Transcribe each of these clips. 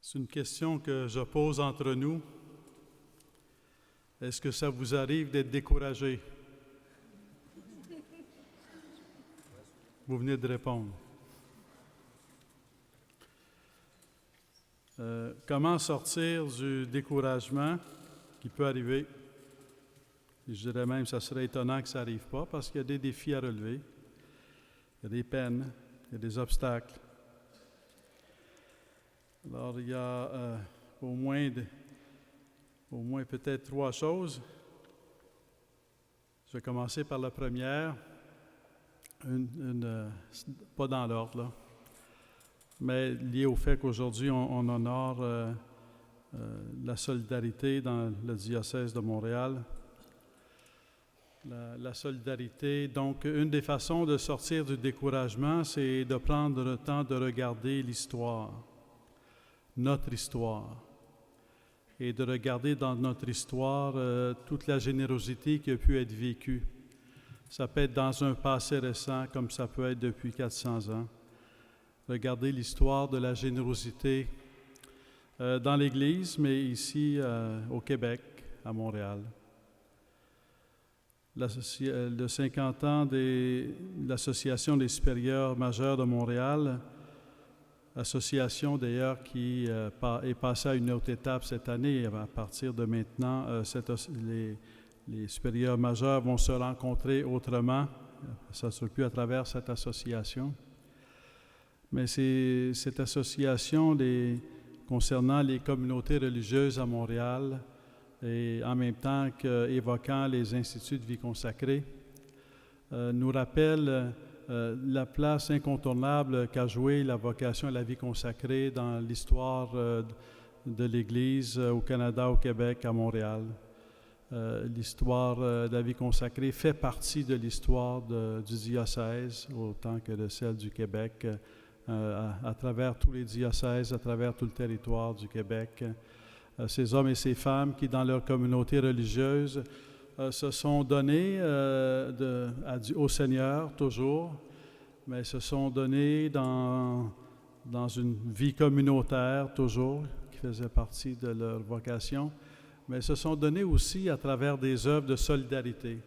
C'est une question que je pose entre nous. Est-ce que ça vous arrive d'être découragé? Vous venez de répondre. Comment sortir du découragement qui peut arriver? Et je dirais même que ça serait étonnant que ça n'arrive pas parce qu'il y a des défis à relever, il y a des peines, il y a des obstacles. Alors, il y a au moins peut-être 3 choses. Je vais commencer par la première, pas dans l'ordre, là, mais liée au fait qu'aujourd'hui, on honore la solidarité dans le diocèse de Montréal. La solidarité, donc, une des façons de sortir du découragement, c'est de prendre le temps de regarder l'histoire, notre histoire, et de regarder dans notre histoire toute la générosité qui a pu être vécue. Ça peut être dans un passé récent, comme ça peut être depuis 400 ans. Regardez l'histoire de la générosité dans l'Église, mais ici au Québec, à Montréal. Le 50 ans de l'Association des supérieurs majeurs de Montréal, association d'ailleurs qui est passée à une autre étape cette année. À partir de maintenant, les supérieurs majeurs vont se rencontrer autrement. Ça ne sera plus à travers cette association. Mais c'est cette association concernant les communautés religieuses à Montréal et en même temps qu'évoquant les instituts de vie consacrée, nous rappelle la place incontournable qu'a jouée la vocation à la vie consacrée dans l'histoire de l'Église au Canada, au Québec, à Montréal. L'histoire de la vie consacrée fait partie de l'histoire du diocèse, autant que de celle du Québec, à travers tous les diocèses, à travers tout le territoire du Québec. Ces hommes et ces femmes qui, dans leur communauté religieuse, se sont donnés au Seigneur, toujours, mais se sont donnés dans une vie communautaire, toujours, qui faisait partie de leur vocation, mais se sont donnés aussi à travers des œuvres de solidarité.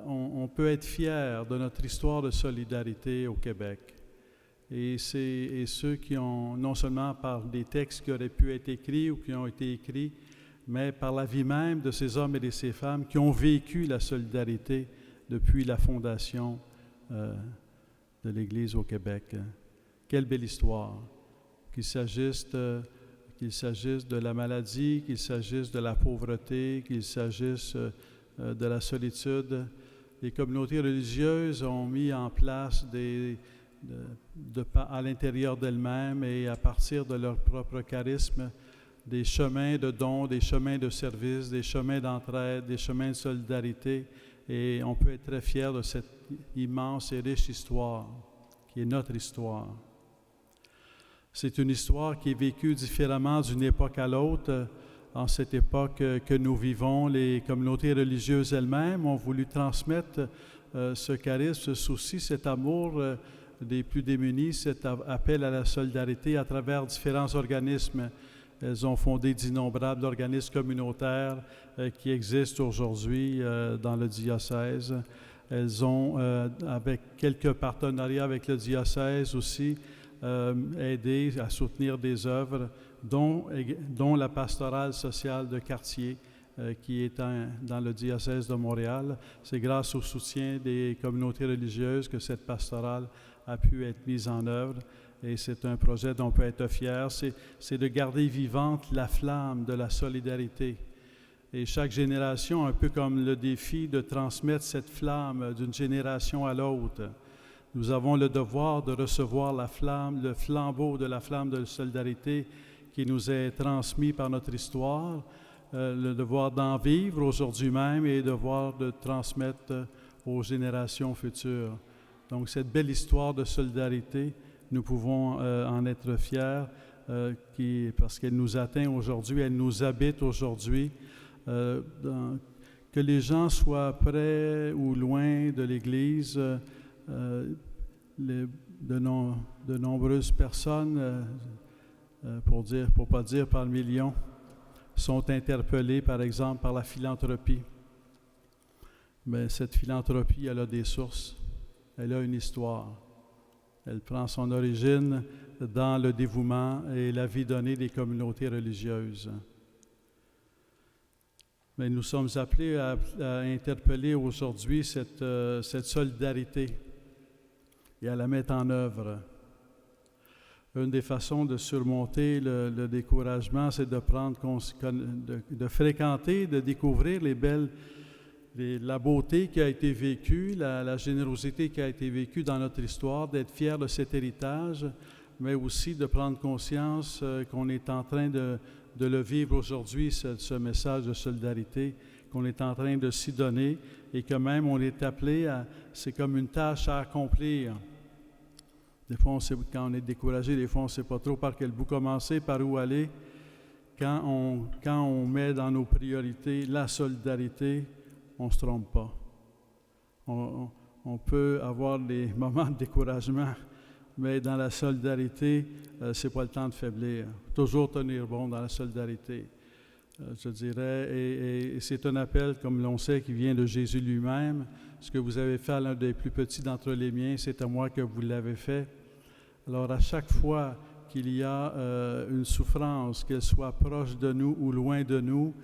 On peut être fier de notre histoire de solidarité au Québec. Et ceux qui ont, non seulement par des textes qui auraient pu être écrits ou qui ont été écrits, mais par la vie même de ces hommes et de ces femmes qui ont vécu la solidarité depuis la fondation de l'Église au Québec. Quelle belle histoire! Qu'il s'agisse de la maladie, qu'il s'agisse de la pauvreté, qu'il s'agisse de la solitude. Les communautés religieuses ont mis en place à l'intérieur d'elles-mêmes et à partir de leur propre charisme, des chemins de dons, des chemins de service, des chemins d'entraide, des chemins de solidarité. Et on peut être très fier de cette immense et riche histoire, qui est notre histoire. C'est une histoire qui est vécue différemment d'une époque à l'autre. En cette époque que nous vivons, les communautés religieuses elles-mêmes ont voulu transmettre ce charisme, ce souci, cet amour des plus démunis, cet appel à la solidarité à travers différents organismes. Elles ont fondé d'innombrables organismes communautaires qui existent aujourd'hui dans le diocèse. Elles ont, avec quelques partenariats avec le diocèse aussi, aidé à soutenir des œuvres, dont la pastorale sociale de quartier qui est dans le diocèse de Montréal. C'est grâce au soutien des communautés religieuses que cette pastorale a pu être mise en œuvre. Et c'est un projet dont on peut être fier. C'est de garder vivante la flamme de la solidarité. Et chaque génération a un peu comme le défi de transmettre cette flamme d'une génération à l'autre. Nous avons le devoir de recevoir la flamme, le flambeau de la flamme de solidarité qui nous est transmis par notre histoire, le devoir d'en vivre aujourd'hui même et le devoir de transmettre aux générations futures. Donc cette belle histoire de solidarité, nous pouvons en être fiers parce qu'elle nous atteint aujourd'hui, elle nous habite aujourd'hui. Que les gens soient près ou loin de l'Église, de nombreuses personnes pour pas dire par millions, sont interpellés, par exemple, par la philanthropie. Mais cette philanthropie, elle a des sources, elle a une histoire. Elle prend son origine dans le dévouement et la vie donnée des communautés religieuses. Mais nous sommes appelés à interpeller aujourd'hui cette solidarité et à la mettre en œuvre. Une des façons de surmonter le découragement, c'est de fréquenter, de découvrir la beauté qui a été vécue, la générosité qui a été vécue dans notre histoire, d'être fiers de cet héritage, mais aussi de prendre conscience qu'on est en train de le vivre aujourd'hui, ce message de solidarité, qu'on est en train de s'y donner et que même on est appelé c'est comme une tâche à accomplir. Des fois, quand on est découragé, des fois, on ne sait pas trop par quel bout commencer, par où aller. Quand on met dans nos priorités la solidarité, on ne se trompe pas. On peut avoir des moments de découragement, mais dans la solidarité, ce n'est pas le temps de faiblir. Toujours tenir bon dans la solidarité, je dirais. Et c'est un appel, comme l'on sait, qui vient de Jésus lui-même. Ce que vous avez fait à l'un des plus petits d'entre les miens, c'est à moi que vous l'avez fait. Alors, à chaque fois qu'il y a une souffrance, qu'elle soit proche de nous ou loin de nous,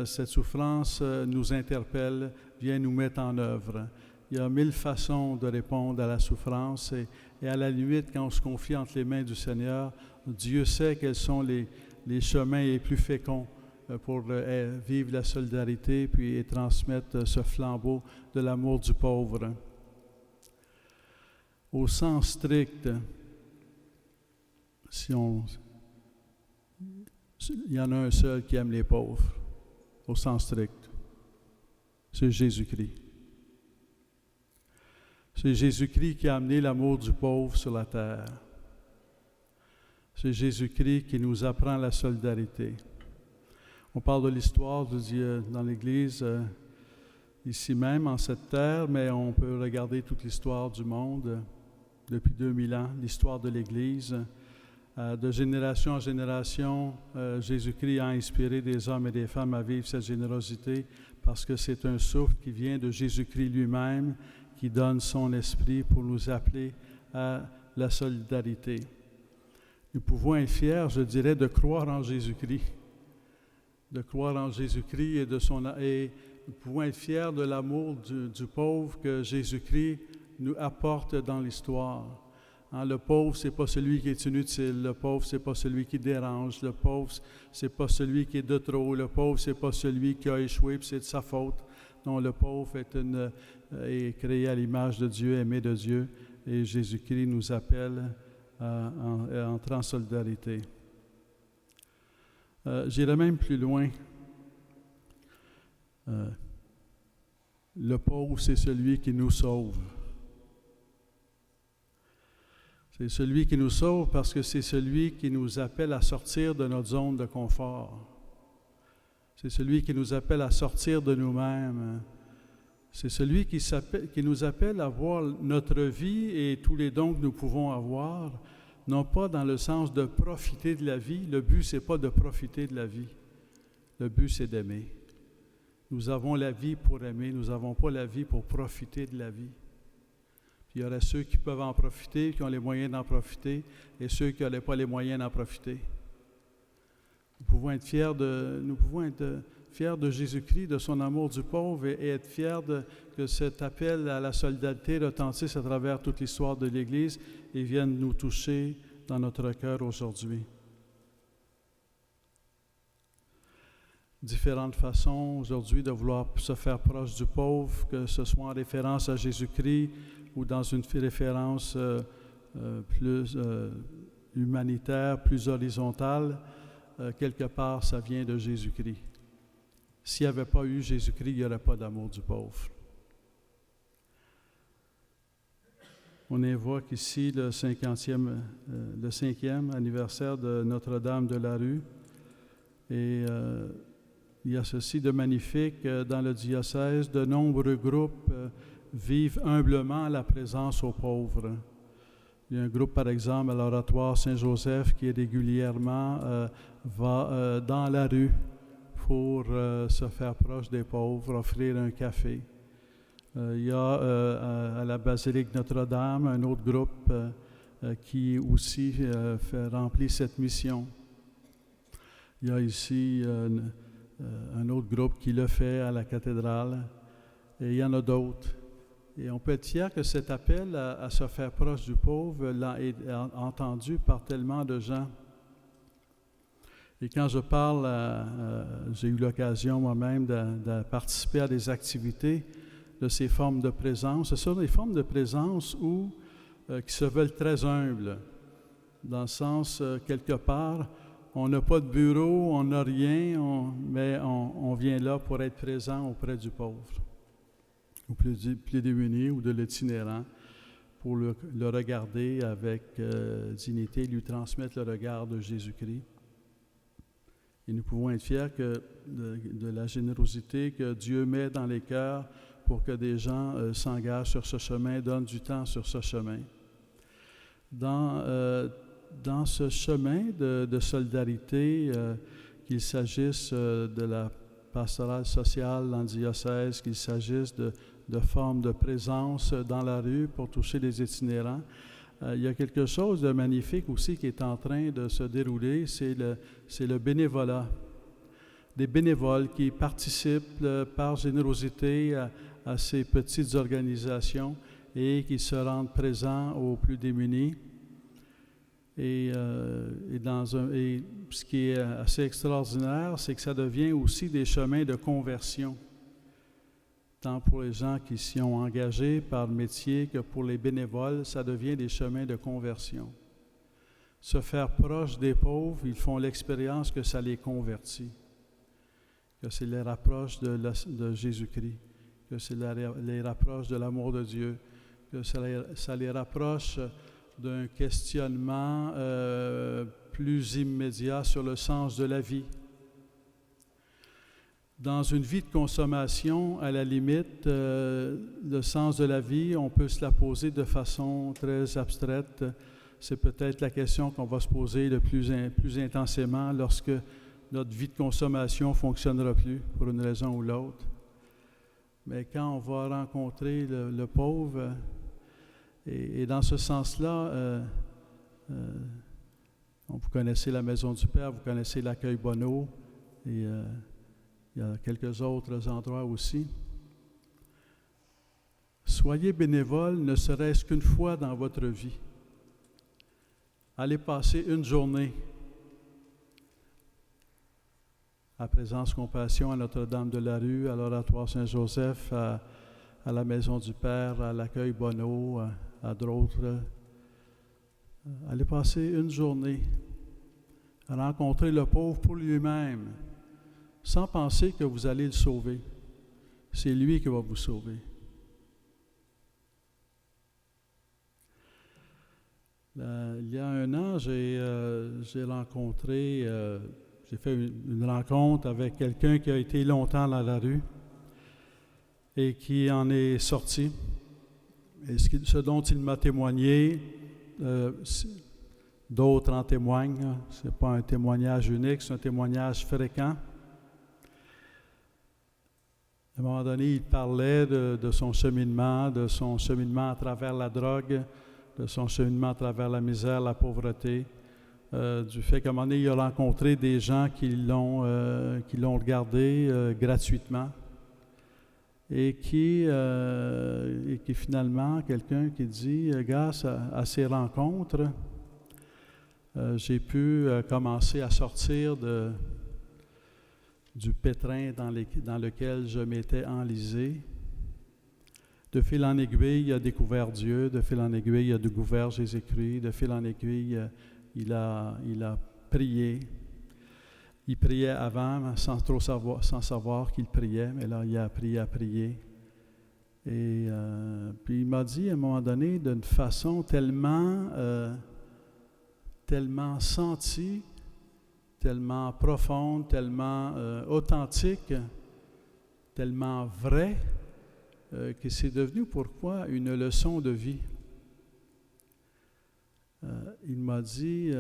cette souffrance nous interpelle, vient nous mettre en œuvre. Il y a 1000 façons de répondre à la souffrance et à la limite, quand on se confie entre les mains du Seigneur, Dieu sait quels sont les chemins les plus féconds pour vivre la solidarité et transmettre ce flambeau de l'amour du pauvre. Au sens strict, il y en a un seul qui aime les pauvres, au sens strict. C'est Jésus-Christ. C'est Jésus-Christ qui a amené l'amour du pauvre sur la terre. C'est Jésus-Christ qui nous apprend la solidarité. On parle de l'histoire de Dieu dans l'Église, ici même, en cette terre, mais on peut regarder toute l'histoire du monde depuis 2000 ans, l'histoire de l'Église. De génération en génération, Jésus-Christ a inspiré des hommes et des femmes à vivre cette générosité parce que c'est un souffle qui vient de Jésus-Christ lui-même qui donne son esprit pour nous appeler à la solidarité. Nous pouvons être fiers, je dirais, de croire en Jésus-Christ. De croire en Jésus-Christ et nous pouvons être fiers de l'amour du pauvre que Jésus-Christ nous apporte dans l'histoire. Le pauvre, ce n'est pas celui qui est inutile. Le pauvre, ce n'est pas celui qui dérange. Le pauvre, ce n'est pas celui qui est de trop. Le pauvre, ce n'est pas celui qui a échoué, puis c'est de sa faute. Non, le pauvre est créé à l'image de Dieu, aimé de Dieu. Et Jésus-Christ nous appelle à entrer en solidarité. J'irai même plus loin. Le pauvre, c'est celui qui nous sauve. C'est celui qui nous sauve parce que c'est celui qui nous appelle à sortir de notre zone de confort. C'est celui qui nous appelle à sortir de nous-mêmes. C'est celui qui nous appelle à voir notre vie et tous les dons que nous pouvons avoir, non pas dans le sens de profiter de la vie. Le but, ce n'est pas de profiter de la vie. Le but, c'est d'aimer. Nous avons la vie pour aimer, nous n'avons pas la vie pour profiter de la vie. Il y aurait ceux qui peuvent en profiter, qui ont les moyens d'en profiter, et ceux qui n'auraient pas les moyens d'en profiter. Nous pouvons être fiers de Jésus-Christ, de son amour du pauvre, et être fiers que cet appel à la solidarité retentisse à travers toute l'histoire de l'Église et vienne nous toucher dans notre cœur aujourd'hui. Différentes façons aujourd'hui de vouloir se faire proche du pauvre, que ce soit en référence à Jésus-Christ ou dans une référence plus humanitaire, plus horizontale, quelque part, ça vient de Jésus-Christ. S'il n'y avait pas eu Jésus-Christ, il n'y aurait pas d'amour du pauvre. On évoque ici le 5e anniversaire de Notre-Dame de la Rue. Et il y a ceci de magnifique dans le diocèse. De nombreux groupes vivent humblement la présence aux pauvres. Il y a un groupe, par exemple, à l'Oratoire Saint-Joseph qui régulièrement va dans la rue pour se faire proche des pauvres, offrir un café. Il y a à la Basilique Notre-Dame un autre groupe qui aussi remplit cette mission. Il y a ici un autre groupe qui le fait à la cathédrale, et il y en a d'autres. Et on peut être fier que cet appel à se faire proche du pauvre l'a entendu par tellement de gens. Et quand je parle, j'ai eu l'occasion moi-même de participer à des activités de ces formes de présence. Ce sont des formes de présence qui se veulent très humbles, dans le sens, quelque part, on n'a pas de bureau, on n'a rien, mais on vient là pour être présent auprès du pauvre, ou plus démuni, ou de l'itinérant, pour le regarder avec dignité, lui transmettre le regard de Jésus-Christ. Et nous pouvons être fiers de la générosité que Dieu met dans les cœurs pour que des gens s'engagent sur ce chemin, donnent du temps sur ce chemin. Dans ce chemin de solidarité, qu'il s'agisse de la pastorale sociale dans le diocèse, qu'il s'agisse de formes de présence dans la rue pour toucher les itinérants, il y a quelque chose de magnifique aussi qui est en train de se dérouler, c'est le bénévolat. Des bénévoles qui participent par générosité à ces petites organisations et qui se rendent présents aux plus démunis. Et ce qui est assez extraordinaire, c'est que ça devient aussi des chemins de conversion, tant pour les gens qui s'y ont engagés par métier que pour les bénévoles, ça devient des chemins de conversion. Se faire proche des pauvres, ils font l'expérience que ça les convertit, que ça les rapproche de Jésus-Christ, que ça les rapproche de l'amour de Dieu, que ça les rapproche d'un questionnement plus immédiat sur le sens de la vie. Dans une vie de consommation, à la limite, le sens de la vie, on peut se la poser de façon très abstraite. C'est peut-être la question qu'on va se poser le plus intensément lorsque notre vie de consommation ne fonctionnera plus pour une raison ou l'autre. Mais quand on va rencontrer le pauvre, et dans ce sens-là, vous connaissez la Maison du Père, vous connaissez l'accueil Bonneau, et il y a quelques autres endroits aussi. Soyez bénévole, ne serait-ce qu'une fois dans votre vie. Allez passer une journée à Présence Compassion, à Notre-Dame de la Rue, à l'Oratoire Saint-Joseph, à la Maison du Père, à l'accueil Bonneau, à d'autres. Allez passer une journée à rencontrer le pauvre pour lui-même, sans penser que vous allez le sauver. C'est lui qui va vous sauver. Il y a un an, j'ai fait une rencontre avec quelqu'un qui a été longtemps dans la rue et qui en est sorti. Et ce dont il m'a témoigné, d'autres en témoignent. Ce n'est pas un témoignage unique, c'est un témoignage fréquent. À un moment donné, il parlait de son cheminement à travers la drogue, de son cheminement à travers la misère, la pauvreté, du fait qu'à un moment donné, il a rencontré des gens qui l'ont regardé gratuitement et qui finalement, quelqu'un qui dit, grâce à ces rencontres, j'ai pu commencer à sortir du pétrin dans lequel je m'étais enlisé. De fil en aiguille, il a découvert Dieu. De fil en aiguille, il a découvert Jésus-Christ. De fil en aiguille, il a prié. Il priait avant, sans savoir qu'il priait, mais là, il a appris à prier. Et puis il m'a dit à un moment donné, d'une façon tellement sentie, tellement profonde, tellement authentique, tellement vraie, que c'est devenu pourquoi une leçon de vie. il m'a dit,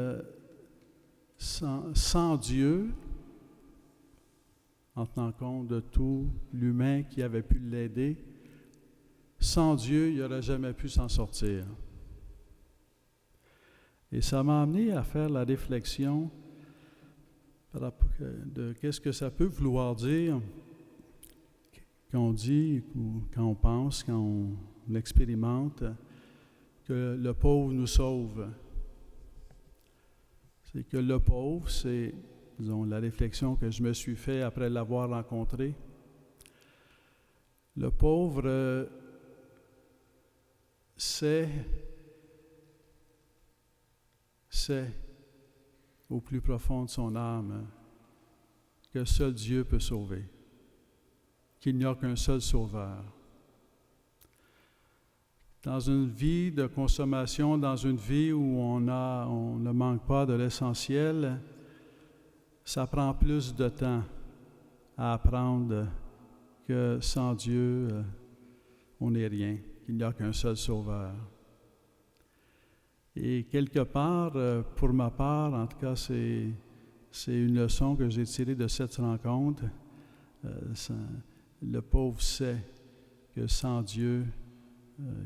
sans Dieu, en tenant compte de tout l'humain qui avait pu l'aider, sans Dieu, il n'aurait jamais pu s'en sortir. Et ça m'a amené à faire la réflexion de qu'est-ce que ça peut vouloir dire quand on dit, ou quand on pense, quand on expérimente que le pauvre nous sauve. C'est que le pauvre, c'est, disons, la réflexion que je me suis faite après l'avoir rencontré. Le pauvre sait au plus profond de son âme que seul Dieu peut sauver, qu'il n'y a qu'un seul sauveur. Dans une vie de consommation, dans une vie où on ne manque pas de l'essentiel, ça prend plus de temps à apprendre que sans Dieu, on n'est rien, qu'il n'y a qu'un seul sauveur. Et quelque part, pour ma part, en tout cas, c'est une leçon que j'ai tirée de cette rencontre. Le pauvre sait que sans Dieu,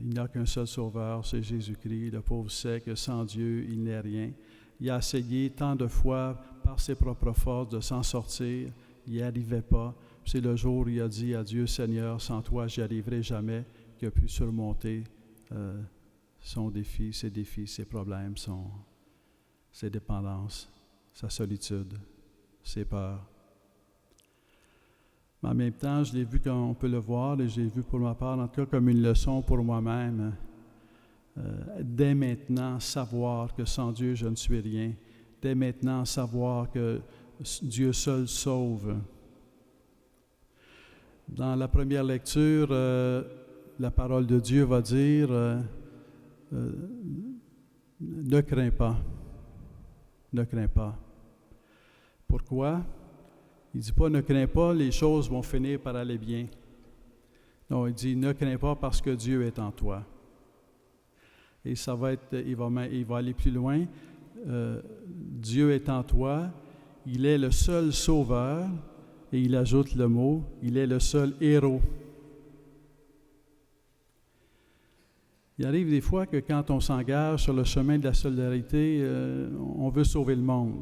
il n'y a qu'un seul sauveur, c'est Jésus-Christ. Le pauvre sait que sans Dieu, il n'est rien. Il a essayé tant de fois, par ses propres forces, de s'en sortir. Il n'y arrivait pas. C'est le jour où il a dit à Dieu, « Seigneur, sans toi, j'y arriverai jamais », qu'il a pu surmonter son défi, ses problèmes, ses dépendances, sa solitude, ses peurs. Mais en même temps, je l'ai vu comme on peut le voir, et j'ai vu pour ma part, en tout cas, comme une leçon pour moi-même. Dès maintenant, savoir que sans Dieu, je ne suis rien. Dès maintenant, savoir que Dieu seul sauve. Dans la première lecture, la parole de Dieu va dire ne crains pas. Ne crains pas. Pourquoi? Il ne dit pas ne crains pas, les choses vont finir par aller bien. Non, il dit ne crains pas parce que Dieu est en toi. Et ça va être, il va aller plus loin. Dieu est en toi, il est le seul sauveur, et il ajoute le mot, il est le seul héros. Il arrive des fois que quand on s'engage sur le chemin de la solidarité, on veut sauver le monde.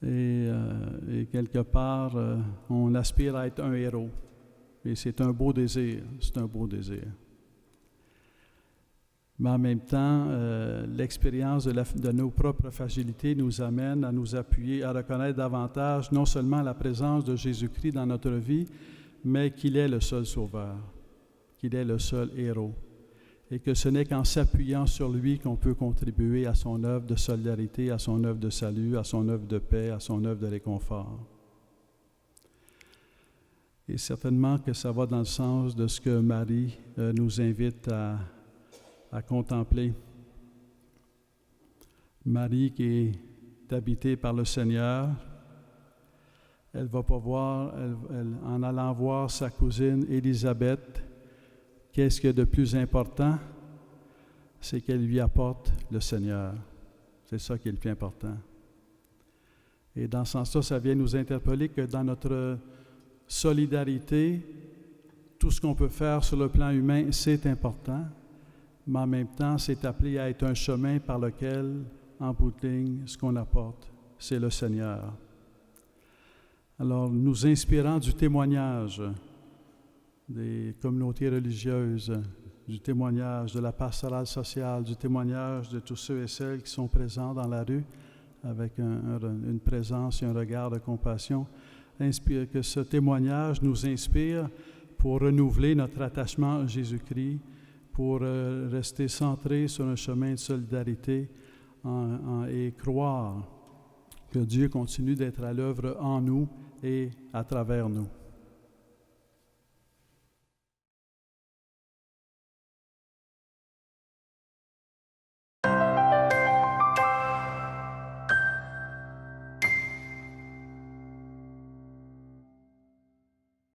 Et quelque part, on aspire à être un héros. Et c'est un beau désir, c'est un beau désir. Mais en même temps, l'expérience de nos propres fragilités nous amène à nous appuyer, à reconnaître davantage non seulement la présence de Jésus-Christ dans notre vie, mais qu'il est le seul sauveur, qu'il est le seul héros, et que ce n'est qu'en s'appuyant sur lui qu'on peut contribuer à son œuvre de solidarité, à son œuvre de salut, à son œuvre de paix, à son œuvre de réconfort. Et certainement que ça va dans le sens de ce que Marie nous invite à contempler. Marie qui est habitée par le Seigneur, elle va pouvoir, en allant voir sa cousine Élisabeth, qu'est-ce qu'il y a de plus important? C'est qu'elle lui apporte le Seigneur. C'est ça qui est le plus important. Et dans ce sens-là, ça vient nous interpeller que dans notre solidarité, tout ce qu'on peut faire sur le plan humain, c'est important, mais en même temps, c'est appelé à être un chemin par lequel, en bout de ligne, ce qu'on apporte, c'est le Seigneur. Alors, nous inspirant du témoignage des communautés religieuses, du témoignage de la pastorale sociale, du témoignage de tous ceux et celles qui sont présents dans la rue avec une présence et un regard de compassion, que ce témoignage nous inspire pour renouveler notre attachement à Jésus-Christ, pour rester centré sur un chemin de solidarité et croire que Dieu continue d'être à l'œuvre en nous et à travers nous.